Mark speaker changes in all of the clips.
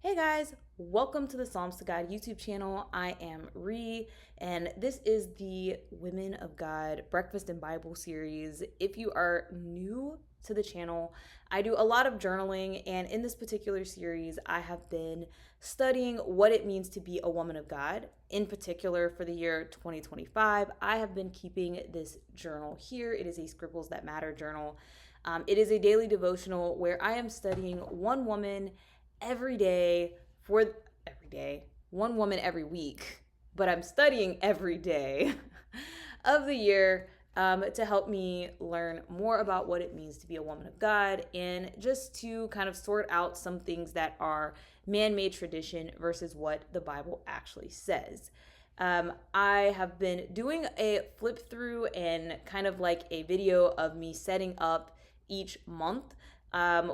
Speaker 1: Hey guys, welcome to the Psalms to God YouTube channel. I am Ree, and this is the Women of God Breakfast and Bible series. If you are new to the channel, I do a lot of journaling, and in this particular series, I have been studying what it means to be a woman of God. In particular, for the year 2025, I have been keeping this journal here. It is a Scribbles That Matter journal. It is a daily devotional where I am studying one woman every day for every day, one woman every week, but I'm studying every day of the year to help me learn more about what it means to be a woman of God and just to kind of sort out some things that are man made tradition versus what the Bible actually says. I have been doing a flip through and kind of like a video of me setting up each month,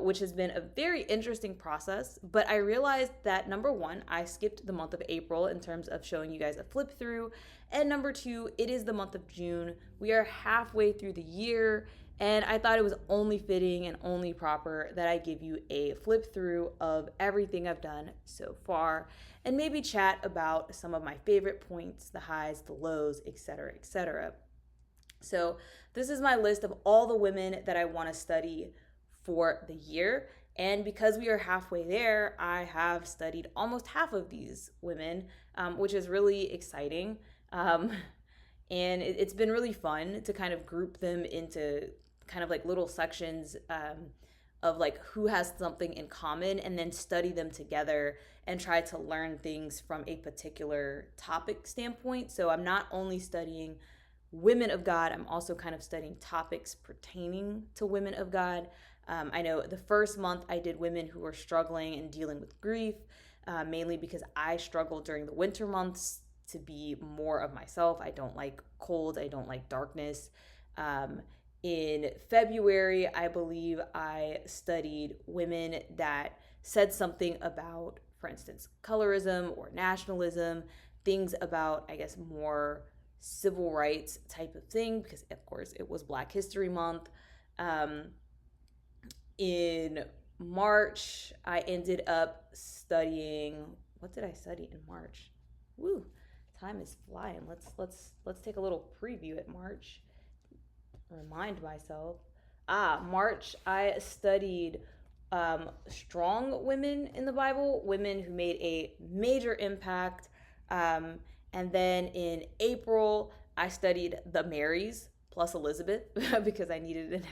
Speaker 1: which has been a very interesting process. But I realized that number one, I skipped the month of April in terms of showing you guys a flip through. And number two, it is the month of June. We are halfway through the year. And I thought it was only fitting and only proper that I give you a flip through of everything I've done so far and maybe chat about some of my favorite points, the highs, the lows, etc., etc. So, this is my list of all the women that I want to study for the year. And because we are halfway there, I have studied almost half of these women, which is really exciting. Um, and it's been really fun to kind of group them into kind of like little sections of like who has something in common and then study them together and try to learn things from a particular topic standpoint. So I'm not only studying women of God, I'm also kind of studying topics pertaining to women of God. I know the first month I did women who were struggling and dealing with grief, mainly because I struggled during the winter months to be more of myself. I don't like cold, I don't like darkness. In February, I believe I studied women that said something about, for instance, colorism or nationalism, things about, I guess, more civil rights type of thing, because of course it was Black History Month. In March, I ended up studying, what did I study in March? Woo, time is flying. Let's take a little preview at March. Remind myself. March, I studied strong women in the Bible, women who made a major impact. And then in April, I studied the Marys plus Elizabeth because I needed an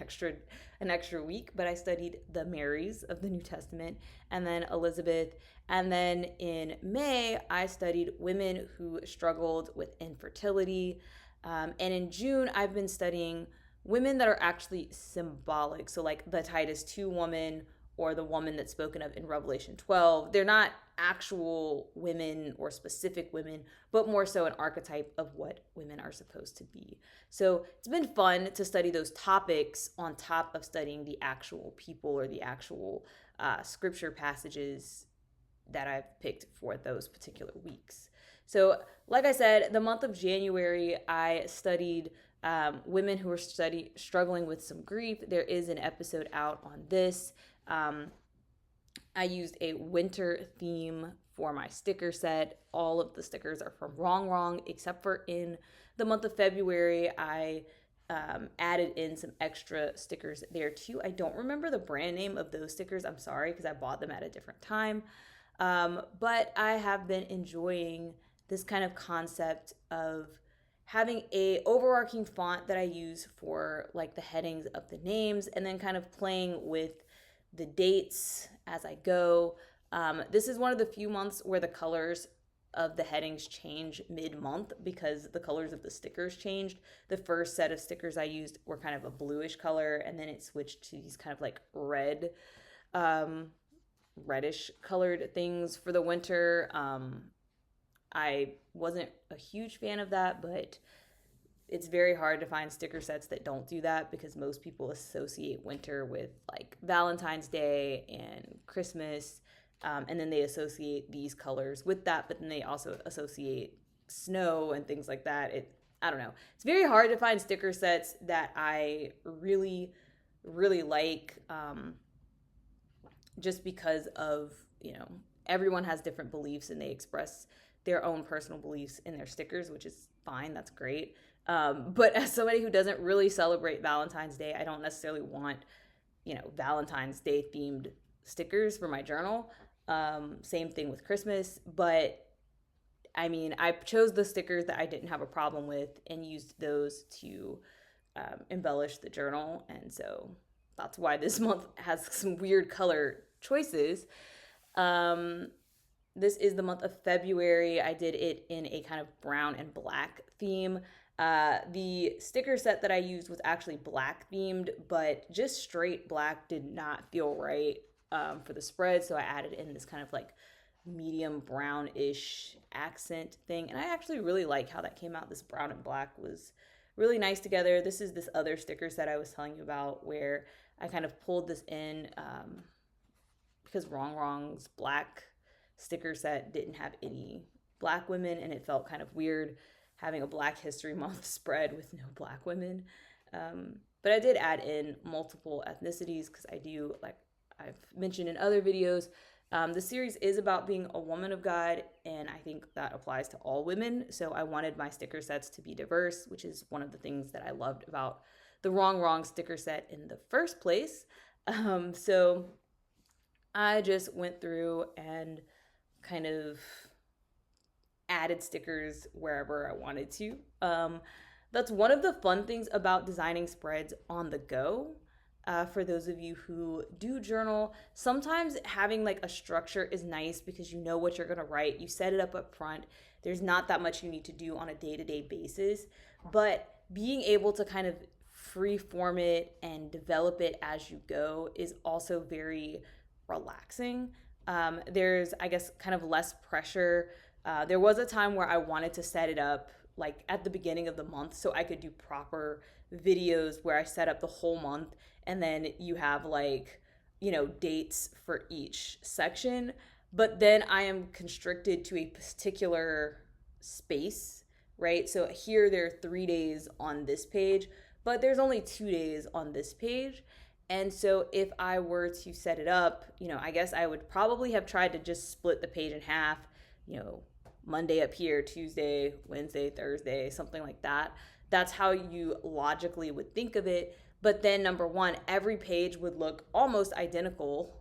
Speaker 1: extra week. But I studied the Marys of the New Testament and then Elizabeth. And then in May, I studied women who struggled with infertility. And in June, I've been studying women that are actually symbolic. So, like the Titus 2 woman or the woman that's spoken of in Revelation 12. They're not actual women or specific women, but more so an archetype of what women are supposed to be. So, it's been fun to study those topics on top of studying the actual people or the actual scripture passages that I've picked for those particular weeks. So, like I said, the month of January, I studied women who are struggling with some grief. There is an episode out on this. I used a winter theme for my sticker set. All of the stickers are from Rongrong, except for in the month of February, I added in some extra stickers there too. I don't remember the brand name of those stickers. I'm sorry, because I bought them at a different time. But I have been enjoying this kind of concept of having a overarching font that I use for like the headings of the names and then kind of playing with the dates as I go. This is one of the few months where the colors of the headings change mid-month because the colors of the stickers changed. The first set of stickers I used were kind of a bluish color, and then it switched to these kind of like reddish colored things for the winter. I wasn't a huge fan of that, but it's very hard to find sticker sets that don't do that because most people associate winter with like Valentine's Day and Christmas. And then they associate these colors with that, but then they also associate snow and things like that. I don't know. It's very hard to find sticker sets that I really, really like, just because of everyone has different beliefs and they express their own personal beliefs in their stickers, which is fine. That's great. But as somebody who doesn't really celebrate Valentine's Day, I don't necessarily want, Valentine's Day themed stickers for my journal. Same thing with Christmas. But I mean, I chose the stickers that I didn't have a problem with and used those to embellish the journal. And so that's why this month has some weird color choices. This is the month of February. I did it in a kind of brown and black theme. The sticker set that I used was actually black themed, but just straight black did not feel right for the spread. So I added in this kind of like medium brownish accent thing. And I actually really like how that came out. This brown and black was really nice together. This is this other sticker set I was telling you about where I kind of pulled this in because Rongrong's black sticker set didn't have any black women, and it felt kind of weird having a Black History Month spread with no black women. But I did add in multiple ethnicities because I do, like I've mentioned in other videos, the series is about being a woman of God, and I think that applies to all women. So I wanted my sticker sets to be diverse, which is one of the things that I loved about the Rongrong sticker set in the first place. So I just went through and kind of added stickers wherever I wanted to. That's one of the fun things about designing spreads on the go. For those of you who do journal, sometimes having like a structure is nice because you know what you're gonna write. You set it up front. There's not that much you need to do on a day-to-day basis, but being able to kind of free form it and develop it as you go is also very relaxing. There's, I guess, kind of less pressure. There was a time where I wanted to set it up like at the beginning of the month so I could do proper videos where I set up the whole month and then you have like, dates for each section. But then I am constricted to a particular space, right? So here there are 3 days on this page, but there's only 2 days on this page. And so if I were to set it up, I guess I would probably have tried to just split the page in half, Monday up here, Tuesday, Wednesday, Thursday, something like that. That's how you logically would think of it. But then number one, every page would look almost identical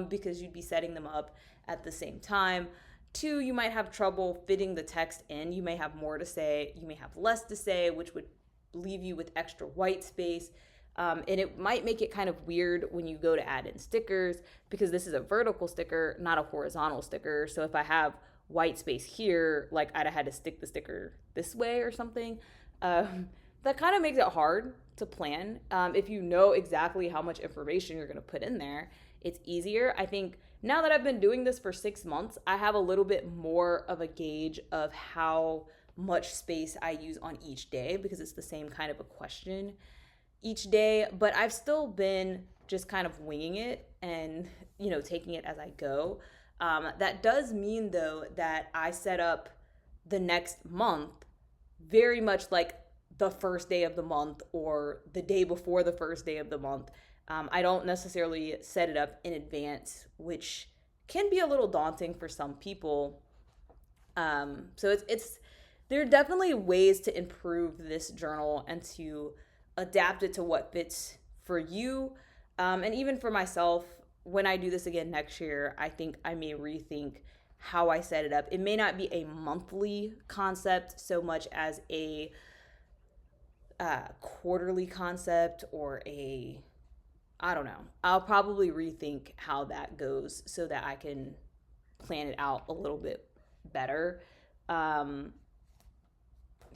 Speaker 1: because you'd be setting them up at the same time. Two, you might have trouble fitting the text in. You may have more to say, you may have less to say, which would leave you with extra white space. And it might make it kind of weird when you go to add in stickers because this is a vertical sticker, not a horizontal sticker. So if I have white space here, like I'd have had to stick the sticker this way or something. That kind of makes it hard to plan. If you know exactly how much information you're going to put in there, it's easier. I think now that I've been doing this for 6 months, I have a little bit more of a gauge of how much space I use on each day because it's the same kind of a question each day. But I've still been just kind of winging it and, taking it as I go. That does mean, though, that I set up the next month very much like the first day of the month or the day before the first day of the month. I don't necessarily set it up in advance, which can be a little daunting for some people. So there are definitely ways to improve this journal and to adapt it to what fits for you. And even for myself, when I do this again next year, I think I may rethink how I set it up. It may not be a monthly concept so much as a quarterly concept or I don't know. I'll probably rethink how that goes so that I can plan it out a little bit better.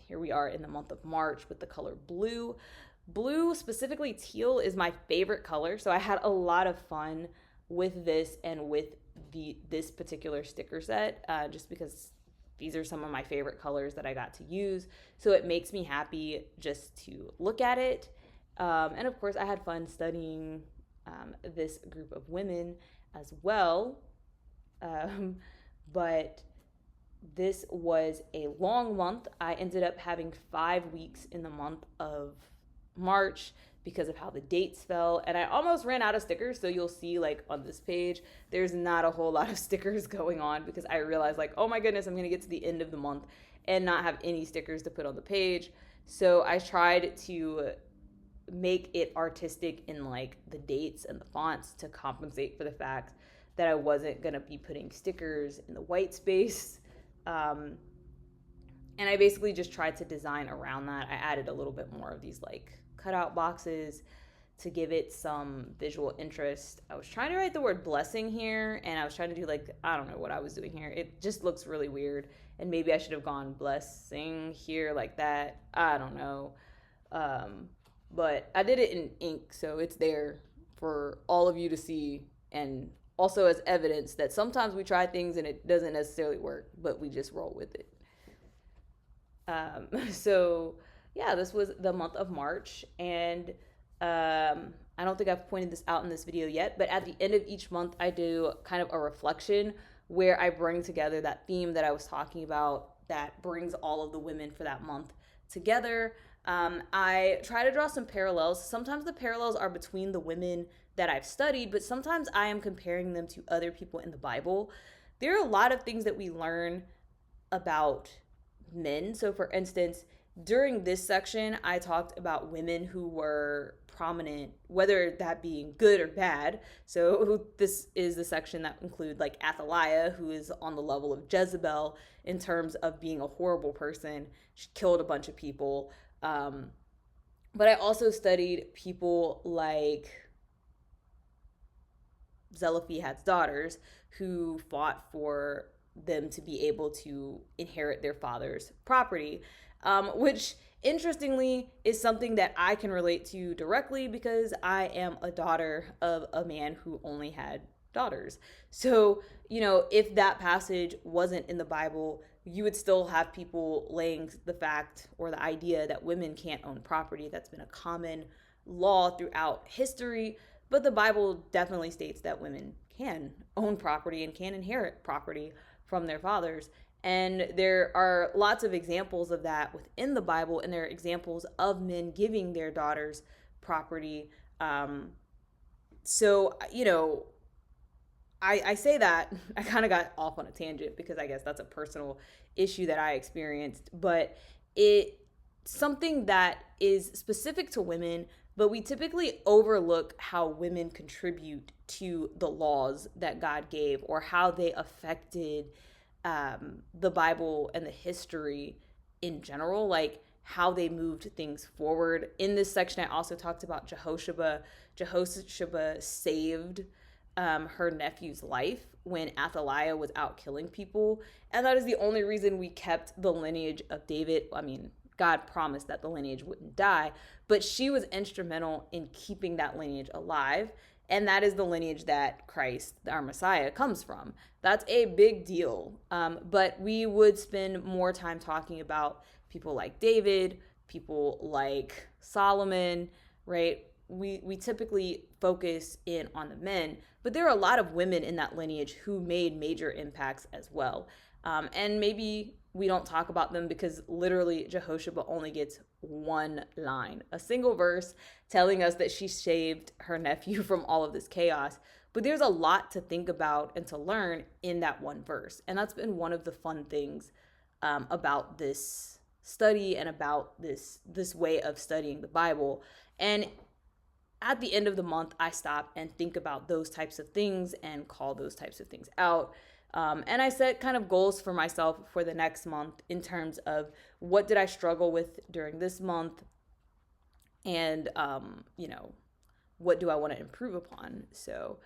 Speaker 1: Here we are in the month of March with the color blue. Blue, specifically teal, is my favorite color. So I had a lot of fun with this and with this particular sticker set just because these are some of my favorite colors that I got to use. So it makes me happy just to look at it. And of course, I had fun studying this group of women as well. But this was a long month. I ended up having 5 weeks in the month of March. because of how the dates fell. And I almost ran out of stickers. So you'll see like on this page, there's not a whole lot of stickers going on because I realized like, oh my goodness, I'm going to get to the end of the month and not have any stickers to put on the page. So I tried to make it artistic in like the dates and the fonts to compensate for the fact that I wasn't going to be putting stickers in the white space. And I basically just tried to design around that. I added a little bit more of these like cutout boxes to give it some visual interest. I was trying to write the word blessing here, and I was trying to do like, I don't know what I was doing here. It just looks really weird, and maybe I should have gone blessing here like that. I don't know. But I did it in ink, so it's there for all of you to see, and also as evidence that sometimes we try things and it doesn't necessarily work, but we just roll with it. So yeah, this was the month of March, and I don't think I've pointed this out in this video yet, but at the end of each month, I do kind of a reflection where I bring together that theme that I was talking about that brings all of the women for that month together. I try to draw some parallels. Sometimes the parallels are between the women that I've studied, but sometimes I am comparing them to other people in the Bible. There are a lot of things that we learn about men. So for instance, during this section, I talked about women who were prominent, whether that being good or bad. So this is the section that include like Athaliah, who is on the level of Jezebel in terms of being a horrible person. She killed a bunch of people. But I also studied people like Zelophehad's daughters who fought for them to be able to inherit their father's property, which interestingly is something that I can relate to directly because I am a daughter of a man who only had daughters. So, if that passage wasn't in the Bible, you would still have people laying the fact or the idea that women can't own property. That's been a common law throughout history, but the Bible definitely states that women can own property and can inherit property from their fathers. And there are lots of examples of that within the Bible, and there are examples of men giving their daughters property. So, I say that, I kind of got off on a tangent because I guess that's a personal issue that I experienced, but it's something that is specific to women, but we typically overlook how women contribute to the laws that God gave or how they affected the Bible and the history in general, like how they moved things forward. In this section, I also talked about Jehosheba. Jehosheba saved her nephew's life when Athaliah was out killing people. And that is the only reason we kept the lineage of David. I mean, God promised that the lineage wouldn't die, but she was instrumental in keeping that lineage alive. And that is the lineage that Christ, our Messiah, comes from. That's a big deal. But we would spend more time talking about people like David, people like Solomon, right? We typically focus in on the men, but there are a lot of women in that lineage who made major impacts as well. And maybe we don't talk about them because literally Jehosheba only gets one line, a single verse telling us that she saved her nephew from all of this chaos. But there's a lot to think about and to learn in that one verse. And that's been one of the fun things about this study and about this way of studying the Bible. And at the end of the month, I stop and think about those types of things and call those types of things out. And I set kind of goals for myself for the next month in terms of what did I struggle with during this month and, what do I want to improve upon? So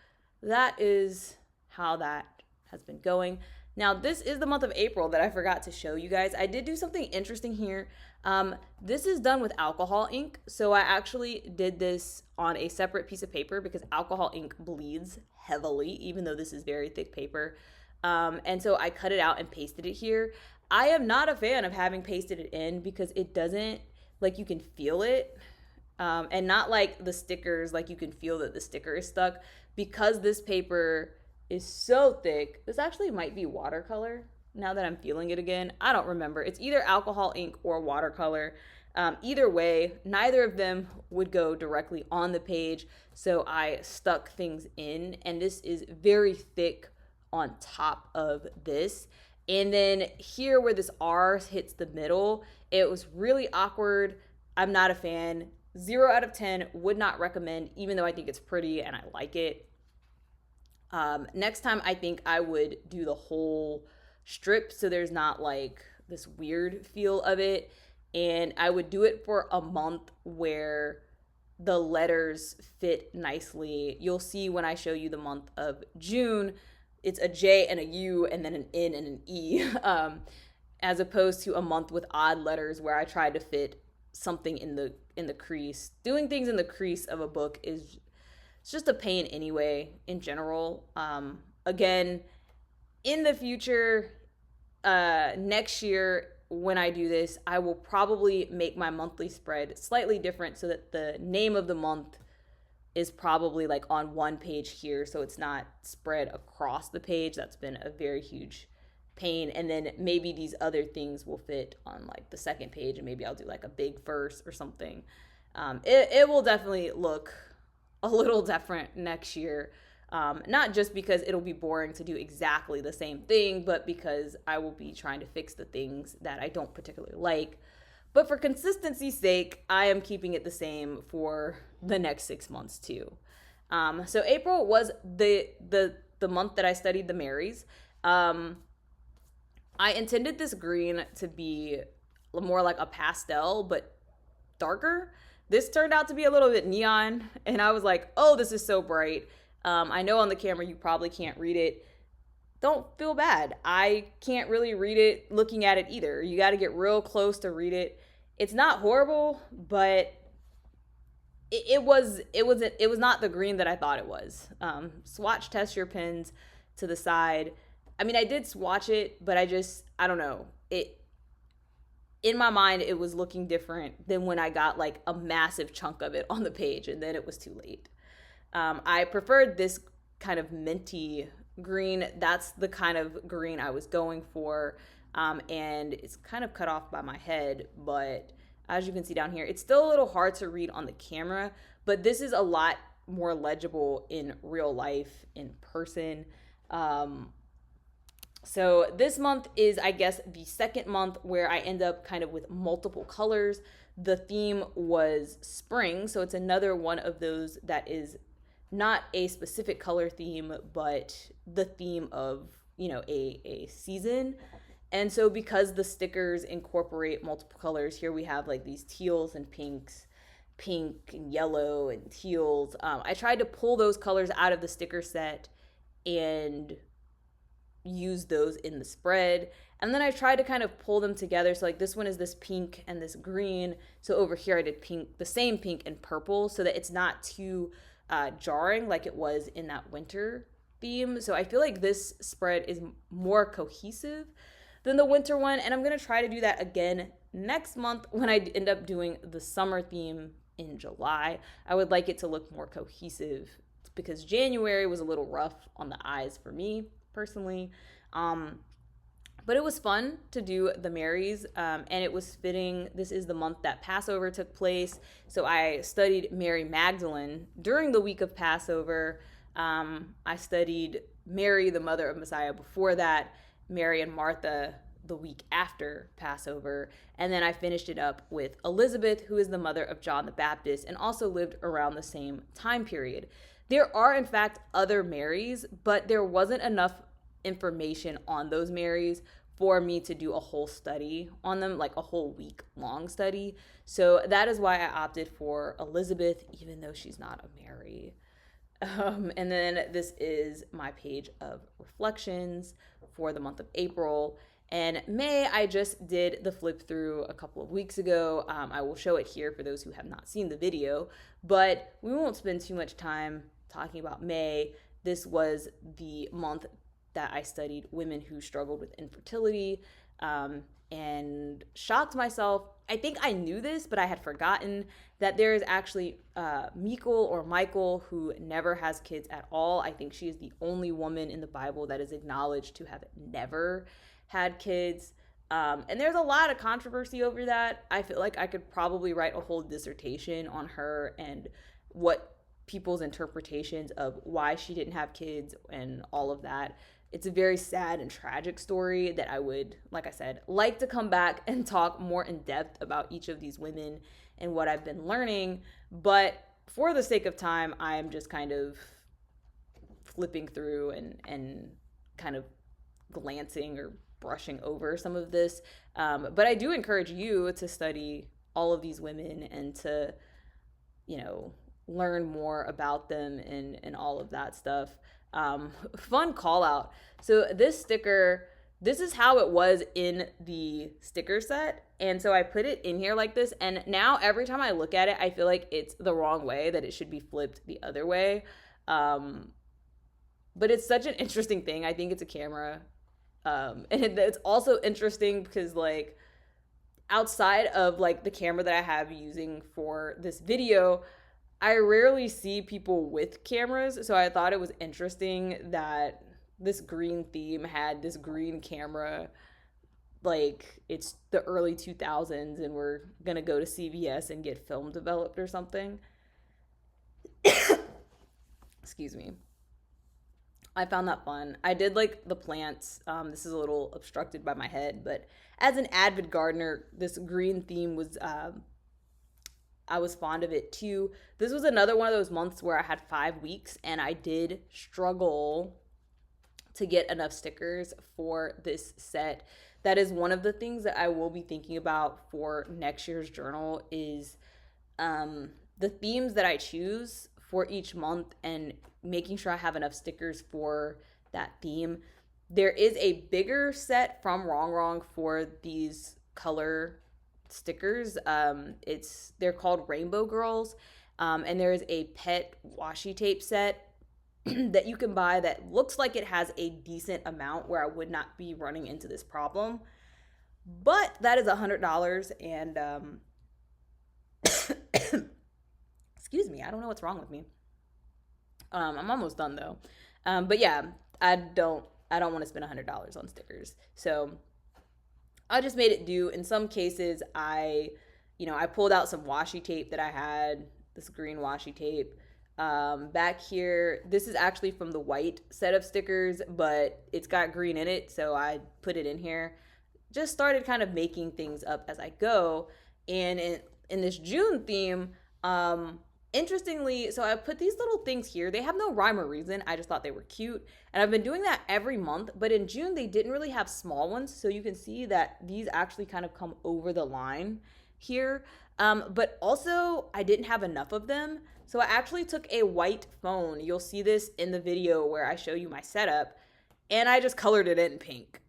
Speaker 1: that is how that has been going. Now, this is the month of April that I forgot to show you guys. I did do something interesting here. This is done with alcohol ink. So I actually did this on a separate piece of paper because alcohol ink bleeds heavily, even though this is very thick paper. And so I cut it out and pasted it here. I am not a fan of having pasted it in because it doesn't, like, you can feel it. And not like the stickers, like you can feel that the sticker is stuck. Because this paper is so thick, this actually might be watercolor now that I'm feeling it again. I don't remember. It's either alcohol ink or watercolor. Either way, neither of them would go directly on the page, so I stuck things in, and this is very thick on top of this. And then here where this R hits the middle, it was really awkward. I'm not a fan. 0 out of 10, would not recommend, even though I think it's pretty and I like it. Next time, I think I would do the whole strip so there's not like this weird feel of it. And I would do it for a month where the letters fit nicely. You'll see when I show you the month of June, it's a J and a U and then an N and an E, as opposed to a month with odd letters where I tried to fit something in the crease. Doing things in the crease of a book is it's just a pain anyway in general. Again, in the future, next year when I do this, I will probably make my monthly spread slightly different so that the name of the month is probably like on one page here, so it's not spread across the page. That's been a very huge pain. And then maybe these other things will fit on like the second page, and maybe I'll do like a big verse or something. It will definitely look a little different next year. Not just because it'll be boring to do exactly the same thing, but because I will be trying to fix the things that I don't particularly like. But for consistency's sake, I am keeping it the same for the next 6 months too. So April was the month that I studied the Marys. I intended this green to be more like a pastel, but darker. This turned out to be a little bit neon, and I was like, oh, this is so bright. I know on the camera you probably can't read it. Don't feel bad. I can't really read it looking at it either. You got to get real close to read it. It's not horrible, but it was not the green that I thought it was. Swatch test your pens to the side. I mean, I did swatch it, but I don't know. In my mind, it was looking different than when I got like a massive chunk of it on the page, and then it was too late. I preferred this kind of minty green. That's the kind of green I was going for. And it's kind of cut off by my head, but as you can see down here, it's still a little hard to read on the camera, but this is a lot more legible in real life, in person. So this month is, I guess, the second month where I end up kind of with multiple colors. The theme was spring, so it's another one of those that is not a specific color theme, but the theme of, a season. And so because the stickers incorporate multiple colors, here we have like these teals and pinks, pink and yellow and teals. I tried to pull those colors out of the sticker set and use those in the spread. And then I tried to kind of pull them together. So like this one is this pink and this green. So over here I did pink, the same pink and purple, so that it's not too jarring like it was in that winter theme. So I feel like this spread is more cohesive than the winter one, and I'm gonna try to do that again next month when I end up doing the summer theme in July. I would like it to look more cohesive because January was a little rough on the eyes for me personally. But it was fun to do the Marys, and it was fitting. This is the month that Passover took place, so I studied Mary Magdalene during the week of Passover. I studied Mary, the mother of Messiah, before that, Mary and Martha the week after Passover, and then I finished it up with Elizabeth, who is the mother of John the Baptist and also lived around the same time period. There are, in fact, other Marys, but there wasn't enough information on those Marys for me to do a whole study on them, like a whole week-long study. So that is why I opted for Elizabeth, even though she's not a Mary. And then this is my page of reflections for the month of April. And May, I just did the flip through a couple of weeks ago. I will show it here for those who have not seen the video, but we won't spend too much time talking about May. This was the month that I studied women who struggled with infertility, and shocked myself. I think I knew this, but I had forgotten that there is actually Michael, who never has kids at all. I think she is the only woman in the Bible that is acknowledged to have never had kids. And there's a lot of controversy over that. I feel like I could probably write a whole dissertation on her and what people's interpretations of why she didn't have kids and all of that. It's a very sad and tragic story that I would, like I said, like to come back and talk more in depth about each of these women and what I've been learning. But for the sake of time, I'm just kind of flipping through and kind of glancing or brushing over some of this. But I do encourage you to study all of these women and to, you know, learn more about them and all of that stuff. Fun call out. So this sticker, this is how it was in the sticker set. And so I put it in here like this. And now every time I look at it, I feel like it's the wrong way, that it should be flipped the other way. But it's such an interesting thing. I think it's a camera. And it's also interesting because, like, outside of like the camera that I have using for this video, I rarely see people with cameras. So I thought it was interesting that this green theme had this green camera. Like, it's the early 2000s and we're gonna go to CVS and get film developed or something. Excuse me. I found that fun. I did like the plants. This is a little obstructed by my head, but as an avid gardener, this green theme was, I was fond of it too. This was another one of those months where I had 5 weeks and I did struggle to get enough stickers for this set. That is one of the things that I will be thinking about for next year's journal is the themes that I choose for each month and making sure I have enough stickers for that theme. There is a bigger set from Rongrong for these color stickers. They're called Rainbow Girls, and there is a pet washi tape set that you can buy that looks like it has a decent amount where I would not be running into this problem. But that is $100, and excuse me, I don't know what's wrong with me. I'm almost done though. But yeah, I don't want to spend $100 on stickers. So I just made it do. In some cases, I pulled out some washi tape that I had, this green washi tape. Back here, this is actually from the white set of stickers, but it's got green in it, so I put it in here. Just started kind of making things up as I go. And in this June theme, interestingly, so I put these little things here. They have no rhyme or reason. I just thought they were cute. And I've been doing that every month. But in June, they didn't really have small ones. So you can see that these actually kind of come over the line here. But also, I didn't have enough of them. So I actually took a white phone. You'll see this in the video where I show you my setup. And I just colored it in pink.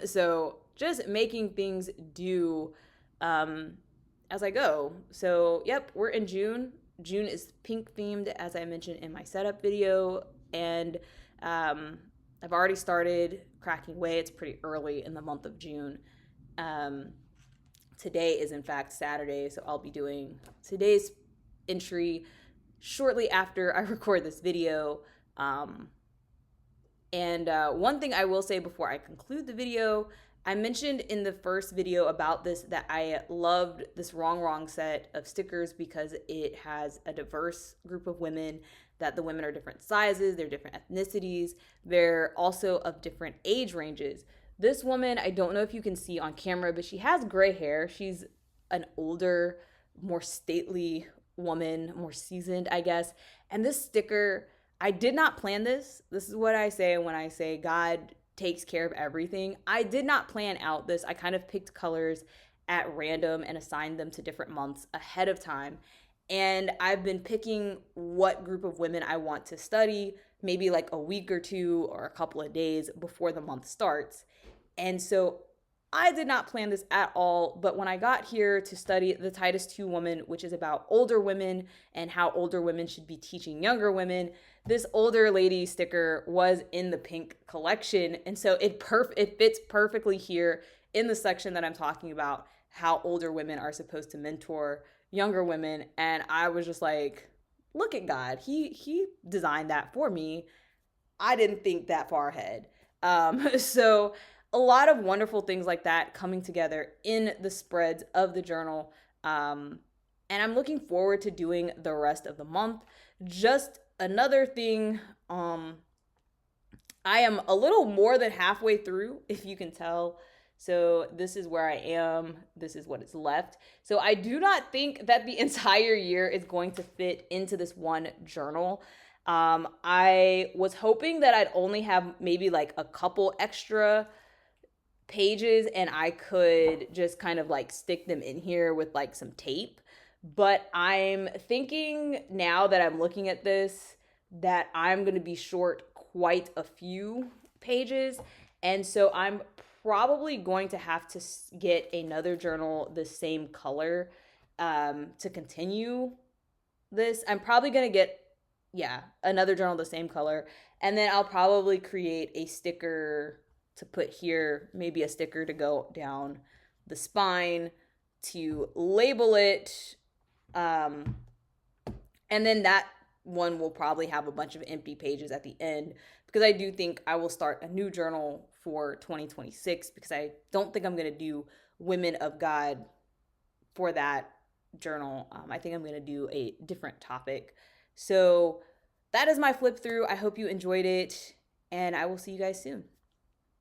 Speaker 1: So just making things do as I go. So, yep, we're in June. June is pink themed, as I mentioned in my setup video, and I've already started cracking away. It's pretty early in the month of June. Today is in fact Saturday, so I'll be doing today's entry shortly after I record this video. And one thing I will say before I conclude the video, I mentioned in the first video about this that I loved this Rongrong set of stickers because it has a diverse group of women, that the women are different sizes, they're different ethnicities, they're also of different age ranges. This woman, I don't know if you can see on camera, but she has gray hair. She's an older, more stately woman, more seasoned, I guess. And this sticker, I did not plan this. This is what I say when I say God takes care of everything. I did not plan out this. I kind of picked colors at random and assigned them to different months ahead of time. And I've been picking what group of women I want to study, maybe like a week or two or a couple of days before the month starts. And so I did not plan this at all, but when I got here to study the Titus 2 woman, which is about older women and how older women should be teaching younger women, this older lady sticker was in the pink collection. And so it fits perfectly here in the section that I'm talking about, how older women are supposed to mentor younger women. And I was just like, look at God. He designed that for me. I didn't think that far ahead. So a lot of wonderful things like that coming together in the spreads of the journal. And I'm looking forward to doing the rest of the month. Just another thing, I am a little more than halfway through, if you can tell. So this is where I am. This is what is left. So I do not think that the entire year is going to fit into this one journal. I was hoping that I'd only have maybe like a couple extra pages and I could just kind of like stick them in here with like some tape. But I'm thinking now that I'm looking at this that I'm going to be short quite a few pages. And so I'm probably going to have to get another journal the same color to continue this. I'm probably going to get, yeah, another journal the same color. And then I'll probably create a sticker to put here, maybe a sticker to go down the spine to label it. And then that one will probably have a bunch of empty pages at the end, because I do think I will start a new journal for 2026, because I don't think I'm going to do Women of God for that journal. I think I'm going to do a different topic. So that is my flip through. I hope you enjoyed it, and I will see you guys soon.